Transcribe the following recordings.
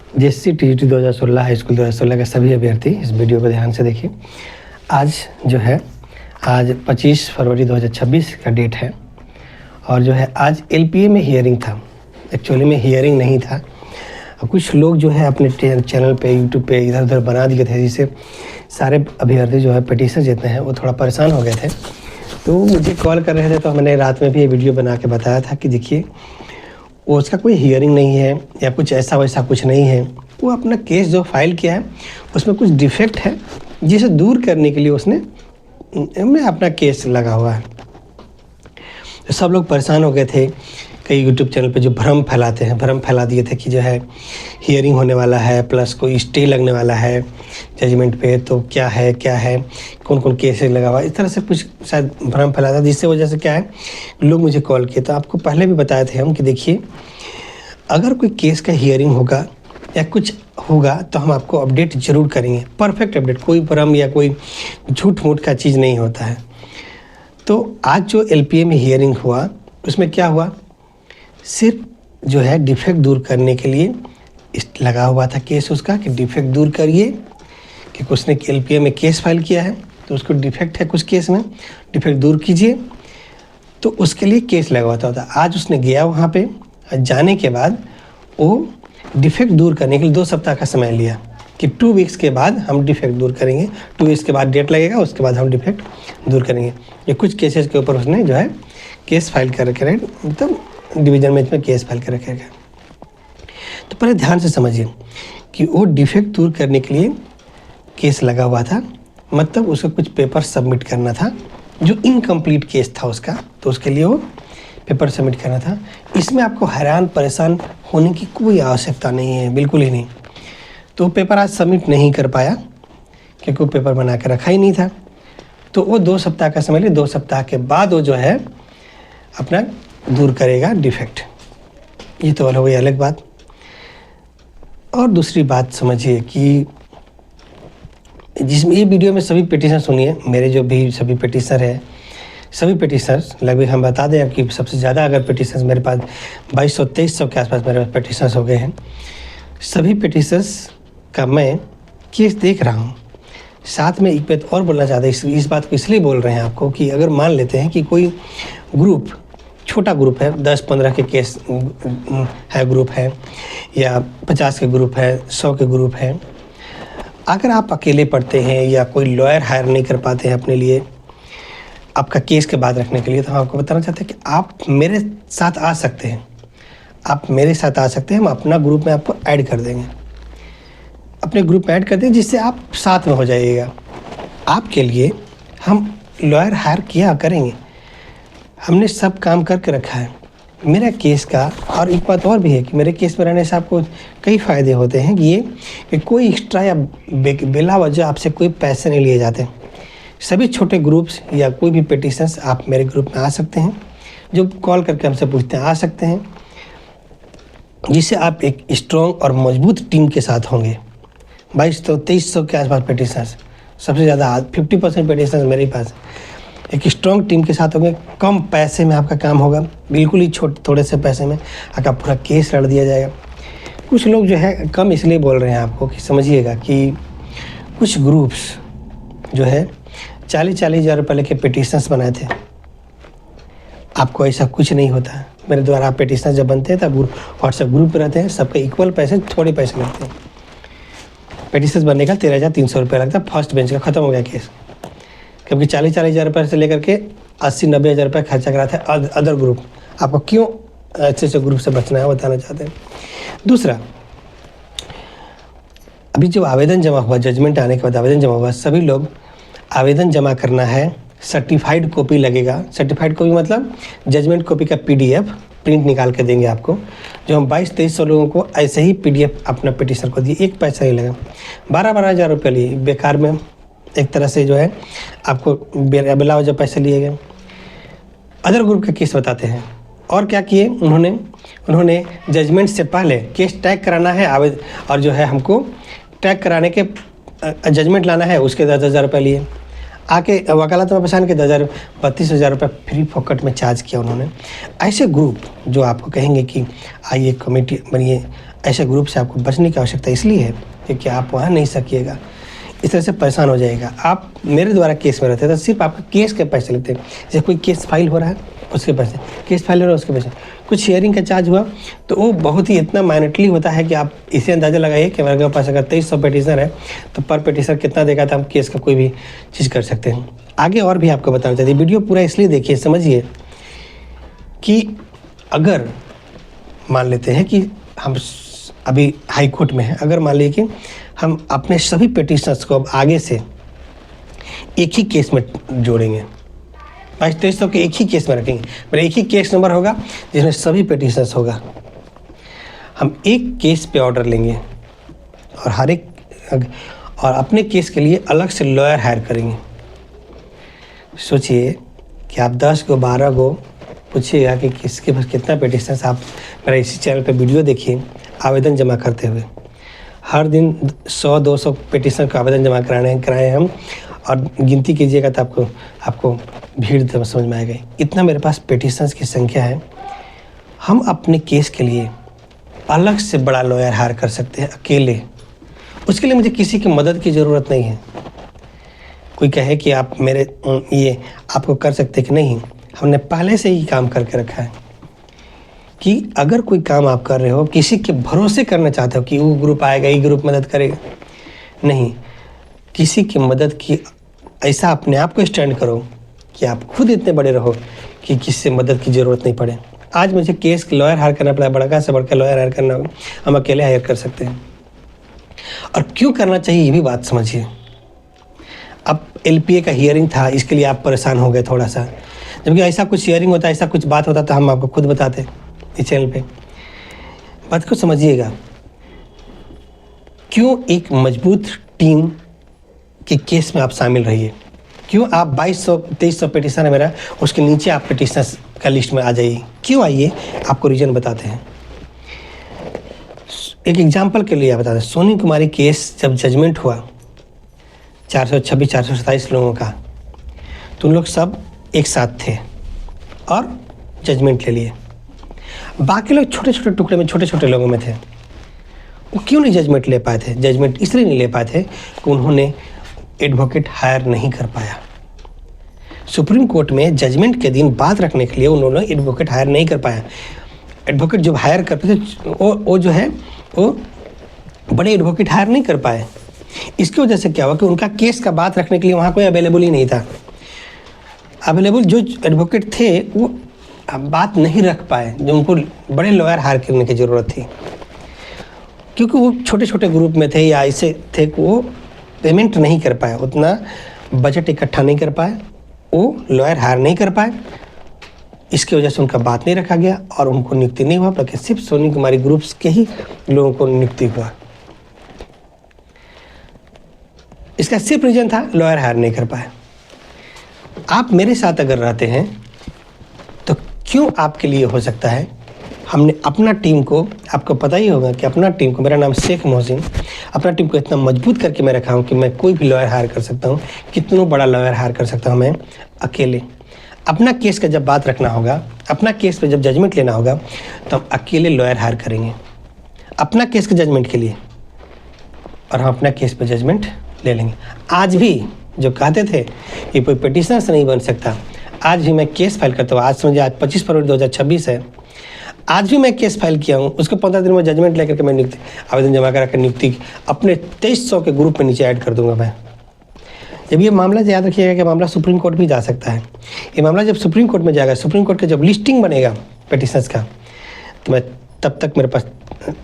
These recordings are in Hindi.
जेएससी टीजीटी 2016 हाई स्कूल 2016 के सभी अभ्यर्थी इस वीडियो को ध्यान से देखिए। आज जो है आज 25 फरवरी 2026 का डेट है और जो है आज एलपीए में हियरिंग था। एक्चुअली में हियरिंग नहीं था। कुछ लोग जो है अपने चैनल पे यूट्यूब पे इधर उधर बना दिए थे, जिससे सारे अभ्यर्थी जो है पिटीशन जितने हैं वो थोड़ा परेशान हो गए थे। तो मुझे कॉल कर रहे थे, तो मैंने रात में भी ये वीडियो बना के बताया था कि देखिए वो उसका कोई हियरिंग नहीं है या कुछ ऐसा वैसा कुछ नहीं है। वो अपना केस जो फाइल किया है उसमें कुछ डिफेक्ट है, जिसे दूर करने के लिए उसने अपना केस लगा हुआ है। तो सब लोग परेशान हो गए थे। कई यूट्यूब चैनल पे जो भ्रम फैलाते हैं, भ्रम फैला दिए थे कि जो है हियरिंग होने वाला है प्लस कोई स्टे लगने वाला है जजमेंट पे, तो क्या है कौन कौन केसेस लगा हुआ है, इस तरह से कुछ शायद भ्रम फैला था, जिससे वजह से क्या है लोग मुझे कॉल किए। तो आपको पहले भी बताए थे हम कि देखिए अगर कोई केस का हियरिंग होगा या कुछ होगा तो हम आपको अपडेट ज़रूर करेंगे, परफेक्ट अपडेट, कोई भ्रम या कोई झूठ मूठ का चीज़ नहीं होता है। तो आज जो एलपीए में हियरिंग हुआ उसमें क्या हुआ, सिर्फ जो है डिफेक्ट दूर करने के लिए लगा हुआ था केस उसका कि डिफेक्ट दूर करिए, कि उसने एलपीए में केस फाइल किया है तो उसको डिफेक्ट है कुछ केस में, डिफेक्ट दूर कीजिए, तो उसके लिए केस लगा हुआ था। आज उसने गया वहाँ पे, जाने के बाद वो डिफेक्ट दूर करने के लिए 2 सप्ताह का समय लिया कि 2 वीक्स के बाद हम डिफेक्ट दूर करेंगे। 2 वीक्स के बाद डेट लगेगा, उसके बाद हम डिफेक्ट दूर करेंगे। ये कुछ केसेस के ऊपर उसने जो है केस फाइल कर रखे, मतलब डिवीजन बेंच में केस फाइल कर रखे गए। तो पहले ध्यान से समझिए कि वो डिफेक्ट दूर करने के लिए केस लगा हुआ था, मतलब उसका कुछ पेपर सबमिट करना था जो इनकम्प्लीट केस था उसका, तो उसके लिए वो पेपर सबमिट करना था। इसमें आपको हैरान परेशान होने की कोई आवश्यकता नहीं है, बिल्कुल ही नहीं। तो वो पेपर आज सबमिट नहीं कर पाया क्योंकि वो पेपर बना के रखा ही नहीं था। तो वो 2 सप्ताह का समय लिए, 2 सप्ताह के बाद वो जो है अपना दूर करेगा डिफेक्ट। ये तो हो गई अलग बात। और दूसरी बात समझिए कि जिसमें ये वीडियो में सभी पिटीशन सुनिए, मेरे जो भी सभी पिटीशनर है, सभी पिटीशनर्स लगभग हम बता दें कि सबसे ज़्यादा अगर पिटीशनर्स मेरे पास 2200-2300 के आसपास मेरे पास पिटीशनर्स हो गए हैं। सभी पिटीशनर्स का मैं केस देख रहा हूँ। साथ में एक बात और बोलना चाहते हैं, इस बात को इसलिए बोल रहे हैं आपको कि अगर मान लेते हैं कि कोई ग्रुप, छोटा ग्रुप है, 10-15 के केस है ग्रुप है, या 50 के ग्रुप है, 100 के ग्रुप है, अगर आप अकेले पढ़ते हैं या कोई लॉयर हायर नहीं कर पाते हैं अपने लिए आपका केस के बाद रखने के लिए, तो हम आपको बताना चाहते हैं कि आप मेरे साथ आ सकते हैं। आप मेरे साथ आ सकते हैं, हम अपना ग्रुप में आपको ऐड कर देंगे, अपने ग्रुप में ऐड कर देंगे, जिससे आप साथ में हो जाइएगा। आपके लिए हम लॉयर हायर किया करेंगे, हमने सब काम करके रखा है मेरा केस का। और एक बात और भी है कि मेरे केस में रहने से आपको कई फ़ायदे होते हैं, कि कोई एक्स्ट्रा या बिला वजह आपसे कोई पैसे नहीं लिए जाते। सभी छोटे ग्रुप्स या कोई भी पिटीशंस आप मेरे ग्रुप में आ सकते हैं, जो कॉल करके हमसे पूछते हैं आ सकते हैं, जिससे आप एक स्ट्रॉन्ग और मजबूत टीम के साथ होंगे। 2200-2300 के आसपास पिटीशंस, सबसे ज़्यादा 50% पिटीशंस मेरे पास। एक स्ट्रॉन्ग टीम के साथ होंगे, कम पैसे में आपका काम होगा, बिल्कुल ही थोड़े से पैसे में आपका पूरा केस लड़ दिया जाएगा। कुछ लोग जो है कम इसलिए बोल रहे हैं आपको कि समझिएगा कि कुछ ग्रुप्स जो है 40-40 हज़ार रुपये लेके पिटीशंस बनाए थे। आपको ऐसा कुछ नहीं होता है। मेरे द्वारा आप पिटीशनर जब बनते हैं तब व्हाट्सएप ग्रुप पर रहते हैं, सबके इक्वल पैसे, थोड़े पैसे लगते हैं। पिटीशंस बनने का 13,300 रुपये लगता है, फर्स्ट बेंच का ख़त्म हो गया केस। क्योंकि 40-40 हज़ार रुपये से लेकर के 80-90 हज़ार रुपये खर्चा कराते हैं अदर ग्रुप। आपको क्यों अच्छे ग्रुप से बचना है बताना चाहते हैं। दूसरा, अभी जो आवेदन जमा हुआ, जजमेंट आने के बाद आवेदन जमा हुआ, सभी लोग आवेदन जमा करना है, सर्टिफाइड कॉपी लगेगा। सर्टिफाइड कॉपी मतलब जजमेंट कॉपी का PDF प्रिंट निकाल के देंगे आपको, जो हम 2200-2300 लोगों को ऐसे ही PDF अपना पिटीशन को दिए, एक पैसा नहीं लगा। 12-12 हज़ार रुपये लिए बेकार में, एक तरह से जो है आपको बिला वजह पैसे लिए गए। अदर ग्रुप का केस बताते हैं और क्या किए उन्होंने जजमेंट से पहले केस टैग कराना है आवेदन, और जो है हमको टैग कराने के जजमेंट लाना है, उसके 10,000 रुपये लिए। आके वकालत में परेशान के 32 हज़ार रुपये फ्री फोकट में चार्ज किया उन्होंने। ऐसे ग्रुप जो आपको कहेंगे कि आइए कमेटी बनिए, ऐसे ग्रुप से आपको बचने की आवश्यकता इसलिए है क्योंकि आप वहाँ नहीं सकिएगा, इस तरह से परेशान हो जाएगा। आप मेरे द्वारा केस में रहते हैं तो सिर्फ आपका केस के पैसे लगते हैं। जैसे कोई केस फाइल हो रहा है उसके पैसे, केस फाइल हो रहा है उसके पैसे, कुछ शेयरिंग का चार्ज हुआ तो वो बहुत ही इतना माइनटली होता है कि आप इसे अंदाज़ा लगाइए कि मेरे पास अगर 2300 पेटिशन है तो पर पेटिशन कितना देगा तो हम केस का कोई भी चीज़ कर सकते हैं। आगे और भी आपको बताना चाहिए, वीडियो पूरा इसलिए देखिए, समझिए कि अगर मान लेते हैं कि हम अभी हाई कोर्ट में है, अगर मान लीजिए कि हम अपने सभी पेटिशनर्स को अब आगे से एक ही केस में जोड़ेंगे, 2200 के एक ही केस में रखेंगे, मेरा एक ही केस नंबर होगा जिसमें सभी पेटिशनर्स होगा। हम एक केस पे ऑर्डर लेंगे और हर एक और अपने केस के लिए अलग से लॉयर हायर करेंगे। सोचिए कि आप 10 को 12 को पूछिएगा कि किसके पास कितना पेटिशनर्स, आप मेरा इसी चैनल पे वीडियो देखिए आवेदन जमा करते हुए, हर दिन 100-200 पेटिशन का आवेदन जमा कराए हम, और गिनती कीजिएगा तो आपको भीड़ समझ में आएगा। इतना मेरे पास पेटिशन्स की संख्या है। हम अपने केस के लिए अलग से बड़ा लॉयर हायर कर सकते हैं अकेले, उसके लिए मुझे किसी की मदद की ज़रूरत नहीं है। कोई कहे कि आप मेरे ये आपको कर सकते कि नहीं, हमने पहले से ही काम करके रखा है कि अगर कोई काम आप कर रहे हो, किसी के भरोसे करना चाहते हो कि वो ग्रुप आएगा, ये ग्रुप मदद करेगा, नहीं, किसी की मदद की ऐसा अपने आप को स्टैंड करो कि आप खुद इतने बड़े रहो कि किसी से मदद की ज़रूरत नहीं पड़े। आज मुझे केस के लॉयर हायर करना पड़ा, बड़ा से बड़का लॉयर हायर करना, हम अकेले हायर कर सकते हैं। और क्यों करना चाहिए ये भी बात समझिए। अब LPA का हियरिंग था, इसके लिए आप परेशान हो गए थोड़ा सा, जबकि ऐसा कुछ हियरिंग होता, ऐसा कुछ बात होता तो हम आपको खुद बताते इस चैनल पे। बात को समझिएगा, क्यों एक मजबूत टीम के केस में आप शामिल रहिए, क्यों आप 2200-2300 पेटिशन है मेरा, उसके नीचे आप पेटिशनर्स का लिस्ट में आ जाइए, क्यों आइए, आपको रीज़न बताते हैं। एक एग्जांपल के लिए आप बताते हैं, सोनी कुमारी केस जब जजमेंट हुआ 427 लोगों का, तो उन लोग सब एक साथ थे और जजमेंट ले लिए। बाकी लोग छोटे छोटे टुकड़े में, छोटे छोटे लोगों में थे। वो क्यों नहीं जजमेंट ले पाए थे? जजमेंट इसलिए नहीं ले पाए थे कि उन्होंने एडवोकेट हायर नहीं कर पाया। सुप्रीम कोर्ट में जजमेंट के दिन बात रखने के लिए उन्होंने एडवोकेट हायर नहीं कर पाया। एडवोकेट जब हायर करते थे वो जो है वो बड़े एडवोकेट हायर नहीं कर पाए। इसकी वजह से क्या हुआ कि उनका केस का बात रखने के लिए वहाँ कोई अवेलेबल ही नहीं था। अवेलेबल जो एडवोकेट थे वो बात नहीं रख पाए, जो उनको बड़े लॉयर हायर करने की ज़रूरत थी, क्योंकि वो छोटे छोटे ग्रुप में थे या ऐसे थे कि वो पेमेंट नहीं कर पाए, उतना बजट इकट्ठा नहीं कर पाए, वो लॉयर हायर नहीं कर पाए। इसकी वजह से उनका बात नहीं रखा गया और उनको नियुक्ति नहीं हुआ, बल्कि सिर्फ सोनी कुमारी ग्रुप्स के ही लोगों को नियुक्ति हुआ। इसका सिर्फ रीजन था लॉयर हायर नहीं कर पाए। आप मेरे साथ अगर रहते हैं तो क्यों आपके लिए हो सकता है, हमने अपना टीम को, आपको पता ही होगा कि अपना टीम को, मेरा नाम शेख मोहसिन, अपना टीम को इतना मजबूत करके मैं रखा हूँ कि मैं कोई भी लॉयर हायर कर सकता हूँ, कितना बड़ा लॉयर हायर कर सकता हूँ मैं अकेले। अपना केस का जब बात रखना होगा, अपना केस पे जब जजमेंट लेना होगा तो हम अकेले लॉयर हायर करेंगे अपना केस के जजमेंट के लिए, और हम अपना केस पे जजमेंट ले लेंगे। आज भी जो कहते थे कि कोई पिटिशनर से नहीं बन सकता, आज भी मैं केस फाइल करता हूँ। आज समझिए आज 25 फरवरी 2026 है, आज भी मैं केस फाइल किया हूँ, उसको 15 दिन में जजमेंट लेकर के मैं नियुक्ति आवेदन जमा करा कर नियुक्ति अपने 2300 के ग्रुप में नीचे ऐड कर दूंगा मैं। जब ये मामला, याद रखिएगा कि मामला सुप्रीम कोर्ट भी जा सकता है। ये मामला जब सुप्रीम कोर्ट में जाएगा, सुप्रीम कोर्ट का जब लिस्टिंग बनेगा पेटिशनर्स का, तो मैं तब तक मेरे पास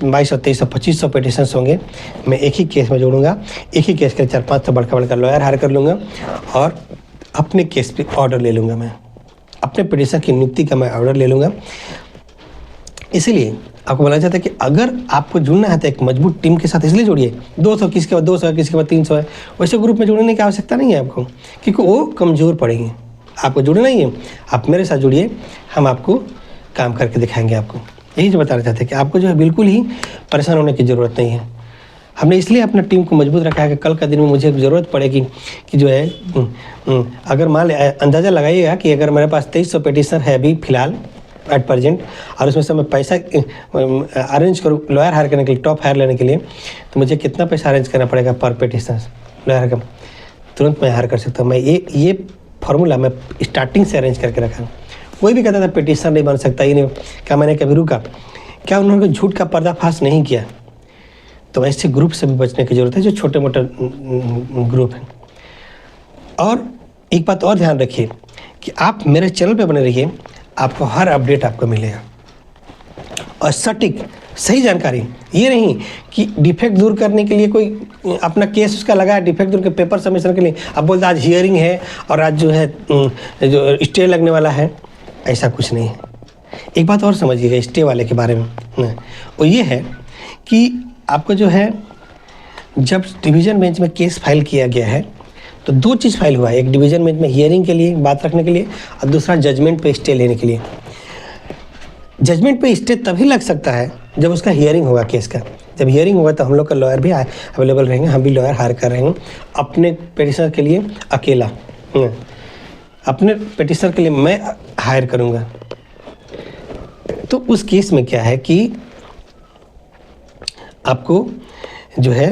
2200, 2300, 2500 पेटिशन्स होंगे। मैं एक ही केस में जोड़ूंगा, एक ही केस के 4-5 बड़का लॉयर हायर कर लूँगा और अपने केस पे ऑर्डर ले लूँगा। मैं अपने पिटिशन की नियुक्ति का मैं ऑर्डर ले लूँगा। इसीलिए आपको बोला जाता है कि अगर आपको जुड़ना है तो एक मजबूत टीम के साथ इसलिए जुड़िए। 200 किसी के बाद 200 है, किसी के बाद 300 है, वैसे ग्रुप में जुड़ने की आवश्यकता नहीं है आपको, क्योंकि वो कमज़ोर पड़ेंगे। आपको जुड़ना ही है, आप मेरे साथ जुड़िए, हम आपको काम करके दिखाएंगे। आपको यही जो बताना चाहते हैं कि आपको जो है बिल्कुल ही परेशान होने की ज़रूरत नहीं है। हमने इसलिए अपना टीम को मजबूत रखा है कि कल का दिन में मुझे ज़रूरत पड़ेगी कि जो है अगर मान अंदाज़ा लगाइएगा कि अगर मेरे पास 2300 पेटिशनर है अभी फ़िलहाल, एट प्रेजेंट, और उसमें से मैं पैसा अरेंज करूँ लॉयर हायर करने के लिए, टॉप हायर लेने के लिए, तो मुझे कितना पैसा अरेंज करना पड़ेगा पर पिटिशन लॉयर का, तुरंत मैं हायर कर सकता हूँ। मैं ये फार्मूला मैं स्टार्टिंग से अरेंज करके रखा। कोई भी कहता था पिटिशन नहीं बन सकता, ये नहीं, क्या मैंने कभी रुका? क्या उन्होंने झूठ का पर्दाफाश नहीं किया? तो ऐसे ग्रुप से भी बचने की जरूरत है जो छोटे मोटे ग्रुप हैं। और एक बात और ध्यान रखिए कि आप मेरे चैनल पे बने रहिए, आपको हर अपडेट आपको मिलेगा और सटीक सही जानकारी। ये नहीं कि डिफेक्ट दूर करने के लिए कोई अपना केस उसका लगाया, डिफेक्ट दूर के पेपर सबमिशन के लिए अब बोलता आज हियरिंग है और आज जो है जो स्टे लगने वाला है, ऐसा कुछ नहीं है। एक बात और समझिएगा स्टे वाले के बारे में, वो ये है कि आपको जो है जब डिवीज़न बेंच में केस फाइल किया गया है तो दो चीज़ फाइल हुआ है, एक डिवीज़न बेंच में हियरिंग के लिए बात रखने के लिए और दूसरा जजमेंट पे स्टे लेने के लिए। जजमेंट पे स्टे तभी लग सकता है जब उसका हियरिंग होगा केस का। जब हियरिंग होगा तो हम लोग का लॉयर भी अवेलेबल रहेंगे, हम भी लॉयर हायर कर रहे हैं अपने पिटिशनर के लिए अकेला, अपने पिटिशनर के लिए मैं हायर करूँगा। तो उस केस में क्या है कि आपको जो है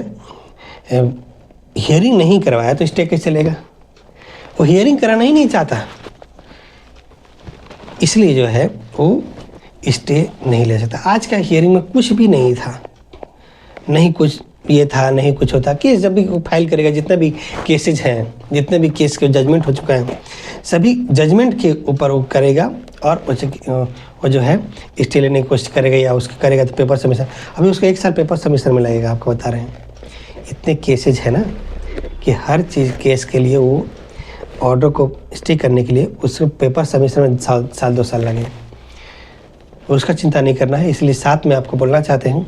हियरिंग नहीं करवाया तो स्टे कैसे चलेगा? वो हियरिंग कराना ही नहीं चाहता, इसलिए जो है वो स्टे नहीं ले सकता। आज का हियरिंग में कुछ भी नहीं था, नहीं कुछ ये था, नहीं कुछ होता। केस जब भी फाइल करेगा, जितने भी केसेज हैं, जितने भी केस के जजमेंट हो चुका है, सभी जजमेंट के ऊपर वो करेगा और वो जो है स्टे लेने की कोशिश करेगा या उसका करेगा तो पेपर सबमिशन। अभी उसको 1 साल पेपर सबमिशन में लगेगा, आपको बता रहे हैं। इतने केसेज है ना कि हर चीज़ केस के लिए वो ऑर्डर को स्टे करने के लिए उसके पेपर सबमिशन में साल 2 साल लगेगा। उसका चिंता नहीं करना है। इसलिए साथ में आपको बोलना चाहते हैं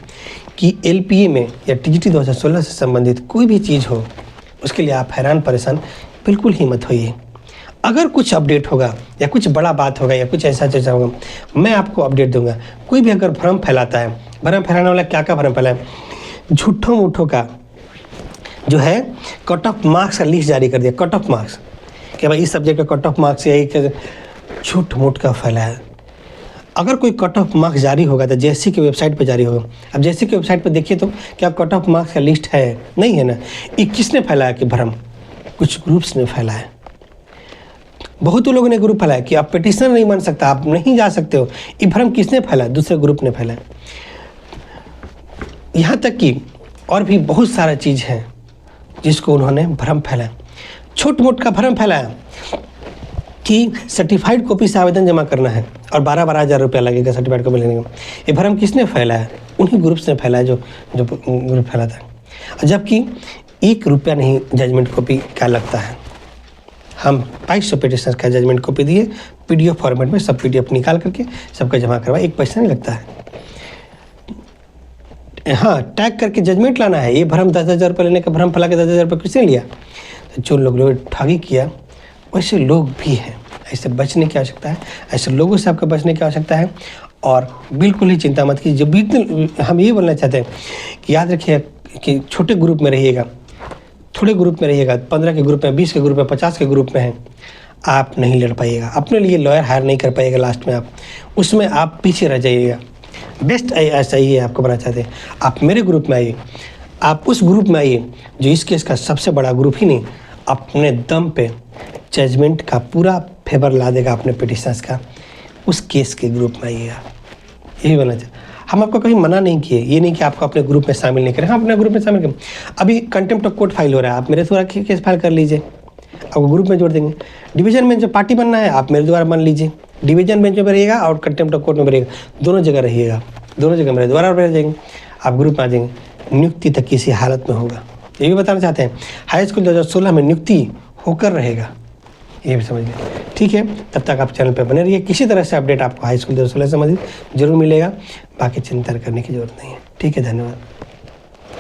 कि एलपीए में या टीजीटी 2016 से संबंधित कोई भी चीज़ हो, उसके लिए आप हैरान परेशान बिल्कुल ही मत होइए। अगर कुछ अपडेट होगा या कुछ बड़ा बात होगा या कुछ ऐसा चर्चा होगा, मैं आपको अपडेट दूंगा। कोई भी अगर भ्रम फैलाता है, भ्रम फैलाने वाला क्या भ्रम फैलाए, झूठों मूठों का जो है कट ऑफ मार्क्स का लिस्ट जारी कर दिया, कट ऑफ मार्क्स कि भाई इस सब्जेक्ट का कट ऑफ मार्क्स यही, झूठ मूठ का फैलाया। अगर कोई कट ऑफ मार्क्स जारी होगा तो जेएससी की वेबसाइट पर जारी होगा। अब जेएससी की वेबसाइट पर देखिए तो क्या कट ऑफ मार्क्स का लिस्ट है? नहीं है ना। ये किसने फैलाया कि भ्रम? कुछ ग्रुप्स ने फैलाया, बहुत लोगों ने ग्रुप फैलाया कि आप पिटिशनर नहीं बन सकता, आप नहीं जा सकते हो। ये भ्रम किसने फैलाया? दूसरे ग्रुप ने फैलाया। यहाँ तक कि और भी बहुत सारा चीज़ है जिसको उन्होंने भ्रम फैलाया। छोट मोट का भ्रम फैलाया कि सर्टिफाइड कॉपी से आवेदन जमा करना है और 12-12 हज़ार रुपया लगेगा सर्टिफाइड कॉपी लेने का। ये भ्रम किसने फैलाया? उन्हीं ग्रुप्स ने फैलाया जो ग्रुप फैलाता है। जबकि 1 रुपया नहीं जजमेंट कॉपी का लगता है। हम 2200 पिटिशनर का जजमेंट कॉपी दिए पीडीएफ फॉर्मेट में, सब पीडीएफ निकाल करके सबका जमा करवाए, 1 पैसा नहीं लगता है। हाँ, टैग करके जजमेंट लाना है। ये भ्रम 10,000 रुपये लेने का भ्रम फैला के 10,000 रुपये किसने लिया? तो जो लोग ठगी किया वैसे लोग भी हैं। ऐसे बचने की आवश्यकता है, ऐसे लोगों से आपको बचने की आवश्यकता है। और बिल्कुल ही चिंता मत कीजिए। जो हम ये बोलना चाहते हैं कि याद रखिए कि छोटे ग्रुप में रहिएगा, थोड़े ग्रुप में रहिएगा, 15 के ग्रुप में, 20 के ग्रुप में, 50 के ग्रुप में हैं, आप नहीं लड़ पाइएगा, अपने लिए लॉयर हायर नहीं कर पाइएगा। लास्ट में आप उसमें आप पीछे रह जाइएगा। बेस्ट ऐसा ही है, आपको बनाना चाहते हैं आप मेरे ग्रुप में आइए, आप उस ग्रुप में आइए जो इस केस का सबसे बड़ा ग्रुप ही नहीं, अपने दम पे जजमेंट का पूरा फेवर ला देगा अपने पिटिशनर्स का। उस केस के ग्रुप में आइएगा, यही बनना चाहिए। हम आपको कहीं मना नहीं किए, ये नहीं कि आपको अपने ग्रुप में शामिल नहीं करें। हाँ, अपने ग्रुप में शामिल करें। अभी कंटेम्प्ट ऑफ कोर्ट फाइल हो रहा है, आप मेरे द्वारा केस फाइल कर लीजिए, आपको ग्रुप में जोड़ देंगे। डिवीजन बेंच में पार्टी बनना है, आप मेरे द्वारा बन लीजिए। डिवीजन बेंच में रहिएगा और कंटेम्प्ट ऑफ कोर्ट में रहिएगा, दोनों जगह रहिएगा, दोनों जगह मेरे द्वारा रह जाएंगे, आप ग्रुप में आ जाएंगे। नियुक्ति तक किसी हालत में होगा, ये भी बताना चाहते हैं। हाई स्कूल 2016 में नियुक्ति होकर रहेगा, ये भी समझ लें। ठीक है, तब तक आप चैनल पर बने रहिए। किसी तरह से अपडेट आपको हाई स्कूल 2016 से संबंधित जरूर मिलेगा, बाकी चिंता करने की जरूरत नहीं है। ठीक है, धन्यवाद।